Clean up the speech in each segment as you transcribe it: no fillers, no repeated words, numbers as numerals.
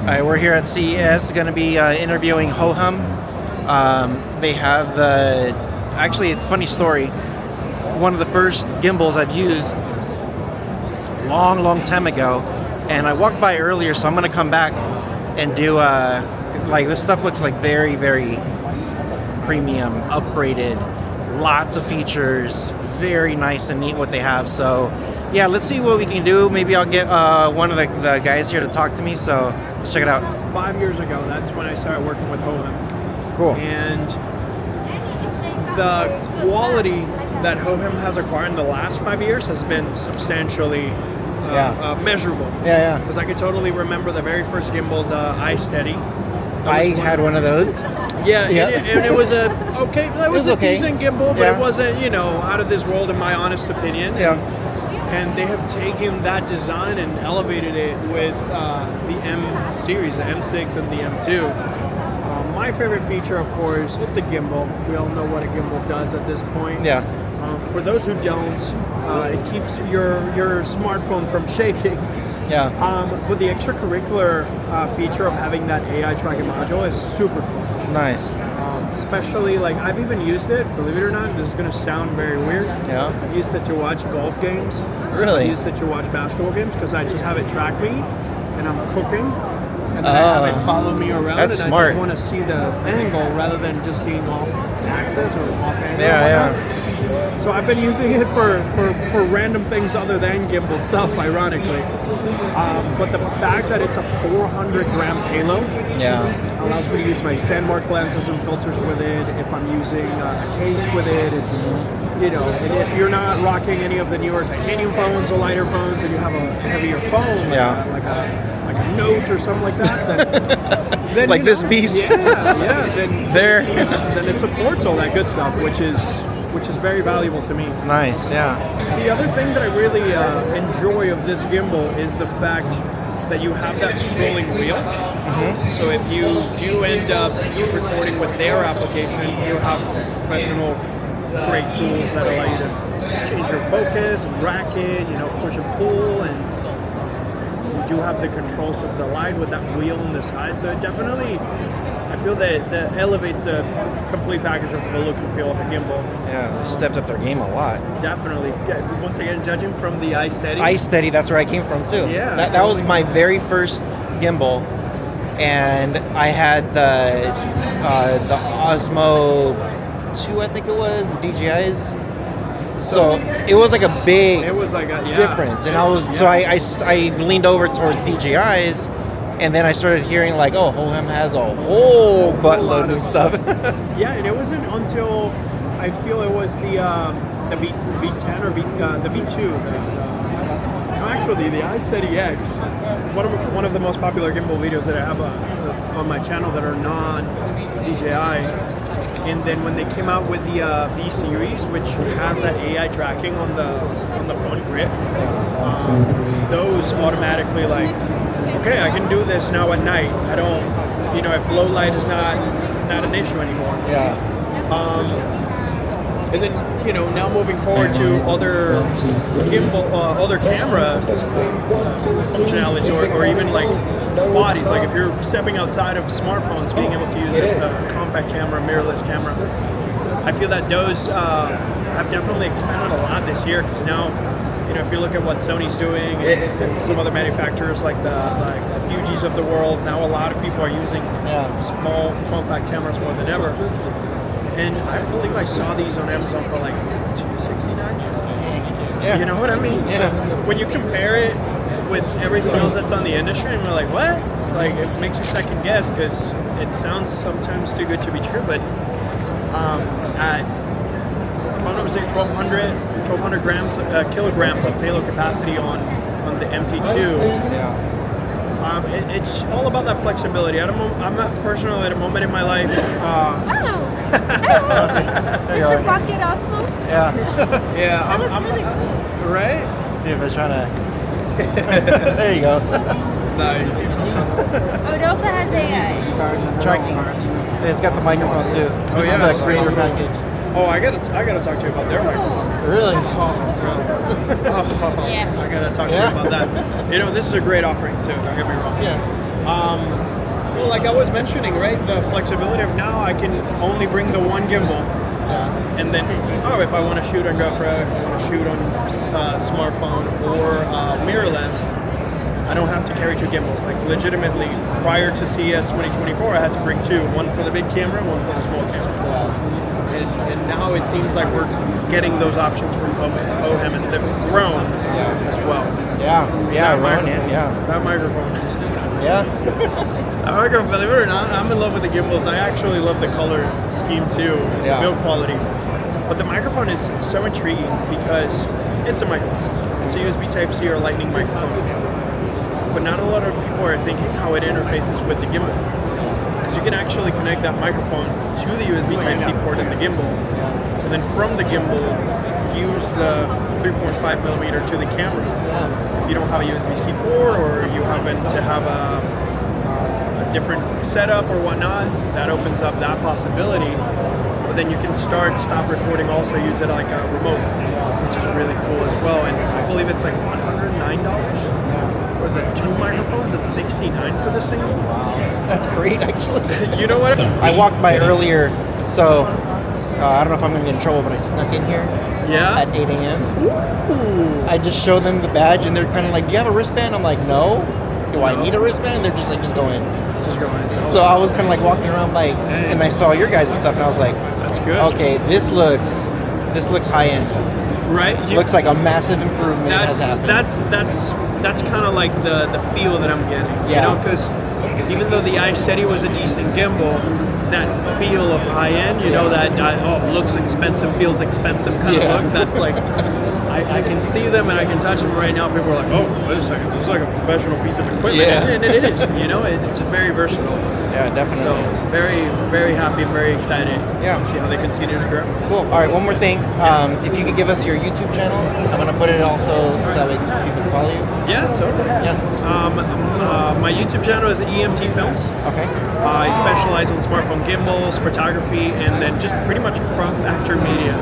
All right, we're here at CES, going to be interviewing Hohem. They have actually, a funny story. One of the first gimbals I've used long time ago, and I walked by earlier, so I'm going to come back and do, like, this stuff looks like very premium, upgraded, lots of features, very nice and neat what they have. So yeah, let's see what we can do. Maybe I'll get one of the guys here to talk to me, so let's check it out. 5 years ago, that's when I started working with Hohem. Cool. And the quality that Hohem has acquired in the last 5 years has been substantially measurable. Yeah. Because I could totally remember the very first gimbals, isteady. I had one of those. Yeah. And it was a okay. decent gimbal, but it wasn't, out of this world in my honest opinion. Yeah. And they have taken that design and elevated it with the M series, the M6 and the M2. My favorite feature, of course, it's a gimbal. We all know what a gimbal does at this point. Yeah. For those who don't, it keeps your smartphone from shaking. Yeah. But the extracurricular feature of having that AI tracking module is super cool. Nice. Especially, like, I've even used it, believe it or not, this is going to sound very weird. Yeah. I've used it to watch golf games. Really? I've used it to watch basketball games because I just have it track me and I'm cooking. And then I have it follow me around, that's and smart. I just want to see the angle rather than just seeing off axis or off angle. Yeah. So I've been using it for random things other than gimbal stuff, ironically. But the fact that it's a 400-gram payload allows me to use my Sandmark lenses and filters with it. If I'm using a case with it, it's, and if you're not rocking any of the newer titanium phones or lighter phones and you have a heavier phone, like a Note or something like that, then like this beast. Then it supports all that good stuff, which is very valuable to me. Nice, yeah. The other thing that I really enjoy of this gimbal is the fact that you have that scrolling wheel. Mm-hmm. So if you do end up recording with their application, you have professional great tools that allow you to change your focus, rack it, push and pull, and you do have the controls of the light with that wheel on the side. So it definitely, I feel that elevates the complete package of the look and feel of a gimbal. Yeah, they stepped up their game a lot. Definitely. Yeah, once again, judging from the isteady. isteady, that's where I came from too. Yeah. That was my very first gimbal, and I had the Osmo 2, I think it was, the DJIs. So it was like a big difference, and I leaned over towards DJIs, and then I started hearing like, oh, Hohem has a whole buttload of stuff. Yeah, and it wasn't until I feel it was the V10 or the V2. Actually, the isteady X, one of the most popular gimbal videos that I have on my channel that are non-DJI. And then when they came out with the V series, which has that AI tracking on the front grip, those automatically okay, I can do this now at night. I don't, if low light is not an issue anymore. Yeah. And then, now moving forward to other other camera functionalities, or even like bodies. Like if you're stepping outside of smartphones, being able to use a compact camera, mirrorless camera. I feel that those have definitely expanded a lot this year, because now, if you look at what Sony's doing and some other manufacturers like the Fujis of the world, now a lot of people are using small compact cameras more than ever. And I believe I saw these on Amazon for like $269. Yeah. You know what I mean? Yeah. When you compare it with everything else that's on the industry, and we're like, what? Like, it makes you second guess, because it sounds sometimes too good to be true. But at, if I'm not mistaken, 1,200 kilograms of payload capacity on the MT2. Yeah. It's all about that flexibility. I'm not personally at a moment in my life. Is the bucket Osmo? Yeah. Yeah. That looks really cool. Right? See if it's trying to. There you go. Nice. Oh, it also has a Tracking. It's got the microphone too. Oh, This yeah. is the creator package. Oh, I gotta talk to you about their microphone. Really? I Yeah. gotta talk to you about that. This is a great offering too. Don't get me wrong. Yeah. Well, like I was mentioning, right, the flexibility of now I can only bring the one gimbal. And then, if I want to shoot on GoPro, if I want to shoot on smartphone or mirrorless, I don't have to carry two gimbals. Like legitimately, prior to CES 2024, I had to bring two, one for the big camera, one for the small camera. And now it seems like we're getting those options from Hohem, and they've grown as well. That microphone. Yeah. That microphone, believe it or not, I'm in love with the gimbals. I actually love the color scheme too, the build quality. But the microphone is so intriguing because it's a microphone. It's a USB Type-C or Lightning microphone. But not a lot of people are thinking how it interfaces with the gimbal. Because you can actually connect that microphone to the USB Type-C port in the gimbal. And then from the gimbal, use the 3.5 millimeter to the camera. If you don't have a USB-C port or you happen to have a different setup or whatnot, that opens up that possibility. But then you can stop recording, also use it like a remote, which is really cool as well. And I believe it's like $109 for the two microphones and $69 for the single. Wow, that's great, actually. You know what? I walked by earlier, so I don't know if I'm going to get in trouble, but I snuck in here at 8 a.m. Ooh. I just showed them the badge, and they're kind of like, "Do you have a wristband?" I'm like, "No." Do I need a wristband? And they're just like, "Just go in." So I was kind of like walking around by, and I saw your guys' stuff, and I was like, "That's good." Okay, this looks high end. Right? Looks like a massive improvement has happened. That's kind of like the feel that I'm getting. Yeah. You know, because even though the isteady was a decent gimbal, that feel of high end, you know, that looks expensive, feels expensive kind of look. That's like I can see them and I can touch them right now. People are like, "Oh, wait a second, this is like a professional piece of equipment," and it is. You know, it's very versatile. Yeah, definitely. So very, very happy, very excited. Yeah. To see how they continue to grow. Cool. All right, one more thing. If you could give us your YouTube channel, I'm gonna put it also so that people can follow you. Yeah, totally. Yeah. My YouTube channel is EMT Films. Okay. I specialize in smartphone gimbals, photography, and then just pretty much crop factor media.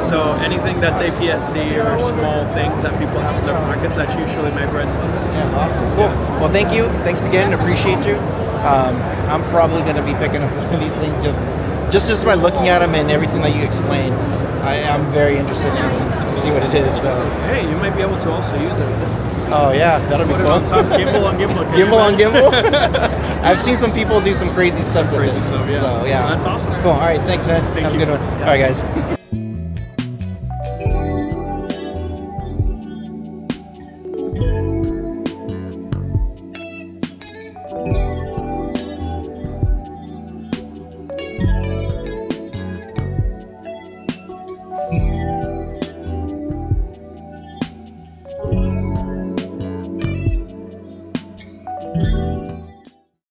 So anything that's APS-C or small things that people have in their pockets, that's usually my bread and butter. Yeah, awesome. Cool. Well, thank you. Thanks again. Appreciate you. I'm probably going to be picking up one of these things just by looking at them and everything that you explained. I'm very interested in to see what it is. So. Hey, you might be able to also use it. Oh yeah, that'll be fun. Gimbal on gimbal. Gimbal on gimbal. I've seen some people do some crazy stuff. Crazy stuff, yeah. So yeah, That's awesome. Cool. All right, thanks, man. Thank Have you. a good one. All right, guys.